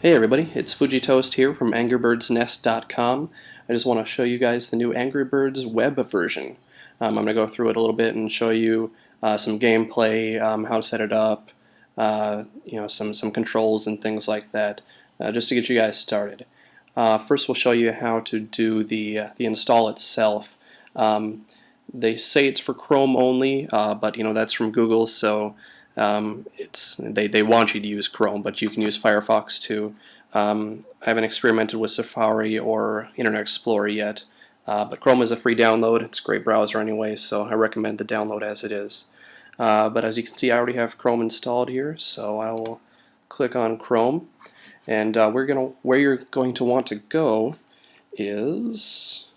Hey everybody, it's FujiToast here from AngryBirdsNest.com. I just want to show you guys the new Angry Birds web version. I'm going to go through it a little bit and show you some gameplay, how to set it up, some controls and things like that, just to get you guys started. First, we'll show you how to do the install itself. They say it's for Chrome only, but that's from Google, so they want you to use Chrome, but you can use Firefox too. I haven't experimented with Safari or Internet Explorer yet, but Chrome is a free download. It's a great browser anyway, so I recommend the download as it is. But as you can see, I already have Chrome installed here, so I will click on Chrome, and where you're going to want to go is,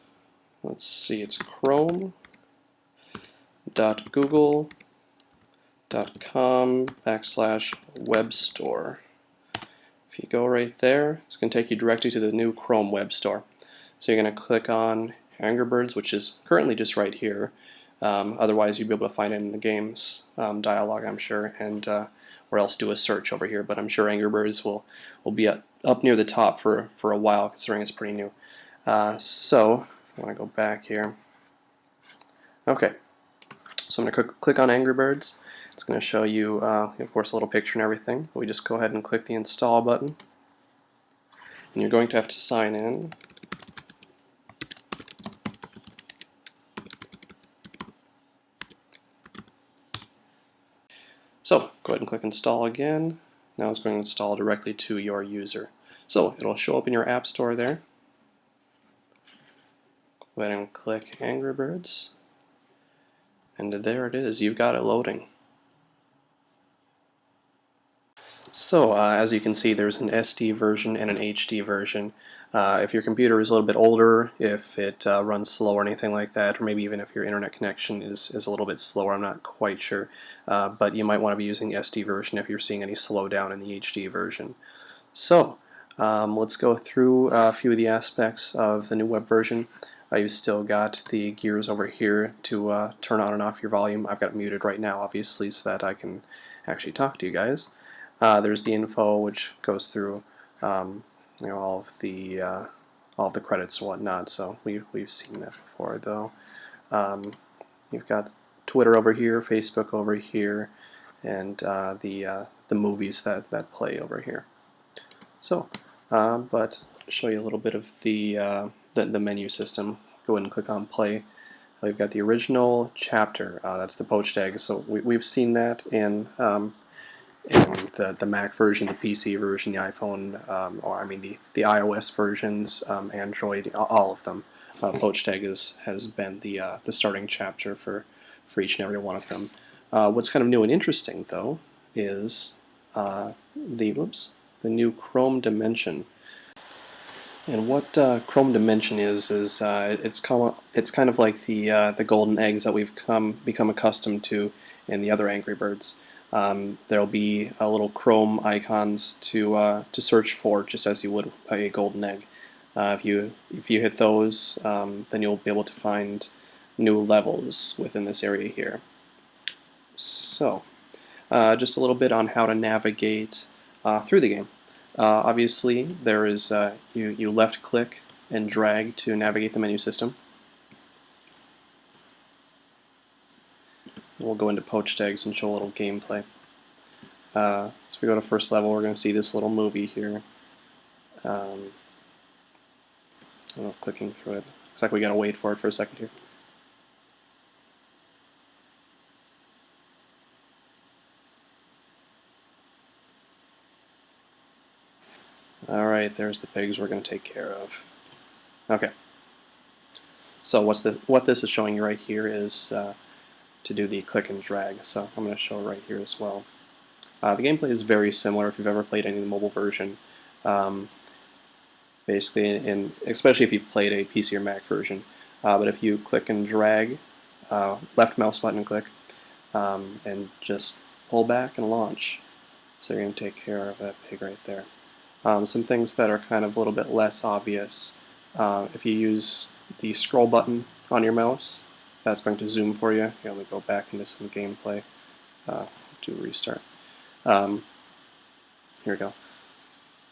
let's see, it's chrome.google.com/webstore. If you go right there, it's going to take you directly to the new Chrome web store. So you're going to click on Angry Birds, which is currently just right here. Otherwise, you'd be able to find it in the game's dialog, I'm sure, and or else do a search over here. But I'm sure Angry Birds will be up near the top for a while, considering it's pretty new. So if I want to go back here, okay. So I'm going to click on Angry Birds. It's going to show you, of course, a little picture and everything. We just go ahead and click the install button. And you're going to have to sign in. So go ahead and click install again. Now it's going to install directly to your user. So it'll show up in your app store there. Go ahead and click Angry Birds. And there it is. You've got it loading. So as you can see, there's an SD version and an HD version. If your computer is a little bit older, if it runs slow or anything like that, or maybe even if your internet connection is a little bit slower, I'm not quite sure, but you might want to be using the SD version if you're seeing any slowdown in the HD version. So let's go through a few of the aspects of the new web version. You've still got the gears over here to turn on and off your volume. I've got it muted right now, obviously, so that I can actually talk to you guys. There's the info, which goes through all of the credits and whatnot. So we've seen that before, though. You've got Twitter over here, Facebook over here, and the movies that play over here. So, but show you a little bit of the menu system. Go ahead and click on play. We've got the original chapter. That's the poached egg. So we've seen that in the Mac version, the PC version, the iPhone, or I mean the iOS versions, Android, all of them. Poached egg has been the starting chapter for each and every one of them. What's kind of new and interesting, though, is the new Chrome dimension. And what Chrome dimension is it's kind of like the golden eggs that we've become accustomed to in the other Angry Birds. There'll be little Chrome icons to search for, just as you would a golden egg. If you hit those, then you'll be able to find new levels within this area here. So, just a little bit on how to navigate through the game. Obviously, there is you left click and drag to navigate the menu system. We'll go into poached eggs and show a little gameplay. So if we go to first level, we're going to see this little movie here. I don't know if clicking through it. Looks like we got to wait for it for a second here. Alright, there's the pigs we're going to take care of. Okay. So what this is showing you right here is to do the click and drag. So I'm going to show it right here as well. The gameplay is very similar if you've ever played any of the mobile version. Basically, especially if you've played a PC or Mac version. But if you click and drag, left mouse button and click, and just pull back and launch. So you're going to take care of that pig right there. Some things that are kind of a little bit less obvious. If you use the scroll button on your mouse, that's going to zoom for you. Here, let me go back into some gameplay. Do a restart. Here we go.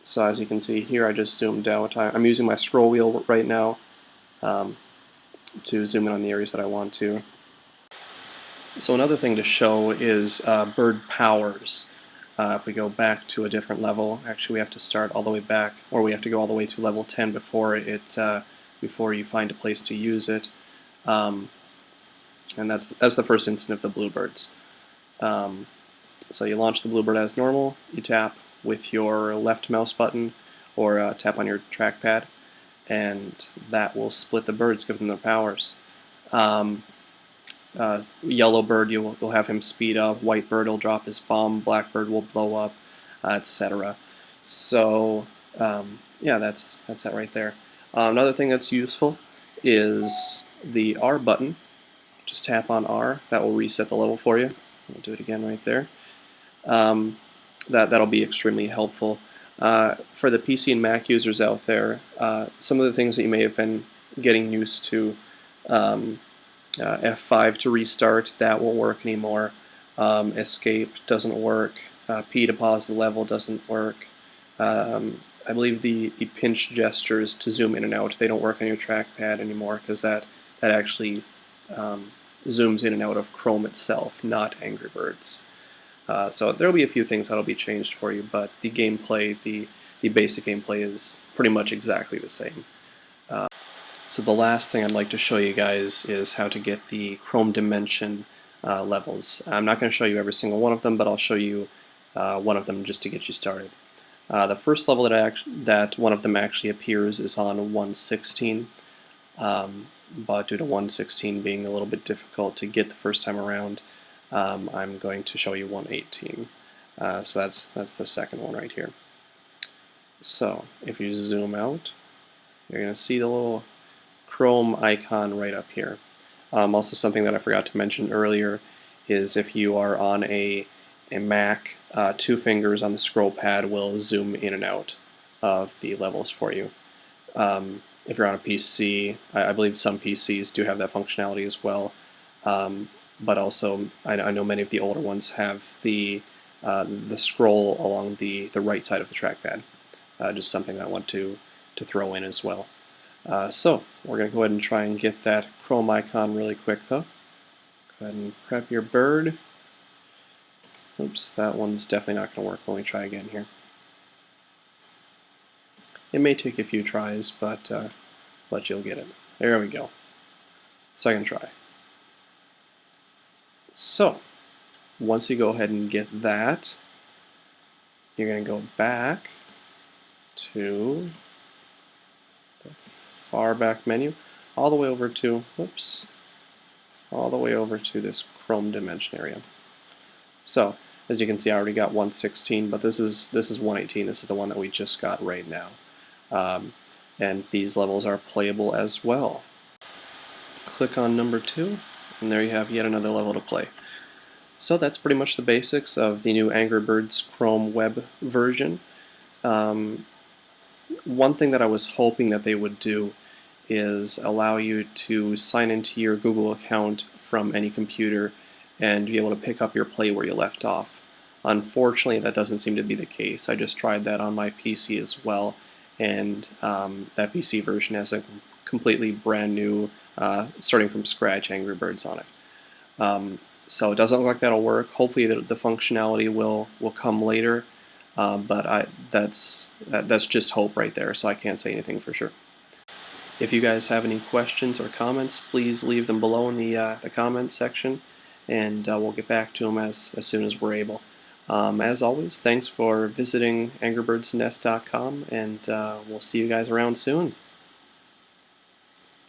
So as you can see here, I just zoomed out. I'm using my scroll wheel right now to zoom in on the areas that I want to. So another thing to show is bird powers. If we go back to a different level, actually we have to start all the way back, or we have to go all the way to level 10 before before you find a place to use it. And that's the first instant of the bluebirds. So you launch the bluebird as normal, you tap with your left mouse button or tap on your trackpad, and that will split the birds, give them their powers. Yellow bird, you'll have him speed up, white bird will drop his bomb, black bird will blow up, etc. So yeah, that's that right there. Another thing that's useful is the R button. Just tap on R, that will reset the level for you. I'll do it again right there. That'll be extremely helpful. For the PC and Mac users out there, some of the things that you may have been getting used to, F5 to restart, that won't work anymore. Escape doesn't work. P to pause the level doesn't work. I believe the pinch gestures to zoom in and out, they don't work on your trackpad anymore because that actually zooms in and out of Chrome itself, not Angry Birds. So there will be a few things that'll be changed for you, but the gameplay, the basic gameplay is pretty much exactly the same. So the last thing I'd like to show you guys is how to get the Chrome Dimension levels. I'm not going to show you every single one of them, but I'll show you one of them just to get you started. The first level that one of them actually appears is on 116, but due to 116 being a little bit difficult to get the first time around, I'm going to show you 118. So that's the second one right here. So if you zoom out, you're going to see the little Chrome icon right up here. Also, something that I forgot to mention earlier is if you are on a Mac, 2 fingers on the scroll pad will zoom in and out of the levels for you. If you're on a PC, I believe some PCs do have that functionality as well, but also I know many of the older ones have the scroll along the right side of the trackpad. Just something that I want to throw in as well. So we're going to go ahead and try and get that Chrome icon really quick though. Go ahead and prep your bird. Oops, that one's definitely not going to work. Let me try again here. It may take a few tries, but you'll get it. There we go. Second try. So once you go ahead and get that, you're going to go back to the far back menu, all the way over to, all the way over to this Chrome Dimension area. So as you can see, I already got 116, but this is 118. This is the one that we just got right now, and these levels are playable as well. Click on number 2, and there you have yet another level to play. So that's pretty much the basics of the new Angry Birds Chrome web version. One thing that I was hoping that they would do is allow you to sign into your Google account from any computer and be able to pick up your play where you left off. Unfortunately, that doesn't seem to be the case. I just tried that on my PC as well, and that PC version has a completely brand new, starting from scratch, Angry Birds on it. So it doesn't look like that'll work. Hopefully the functionality will come later, but that's just hope right there, so I can't say anything for sure. If you guys have any questions or comments, please leave them below in the comments section, and we'll get back to them as soon as we're able. As always, thanks for visiting angrybirdsnest.com, and we'll see you guys around soon.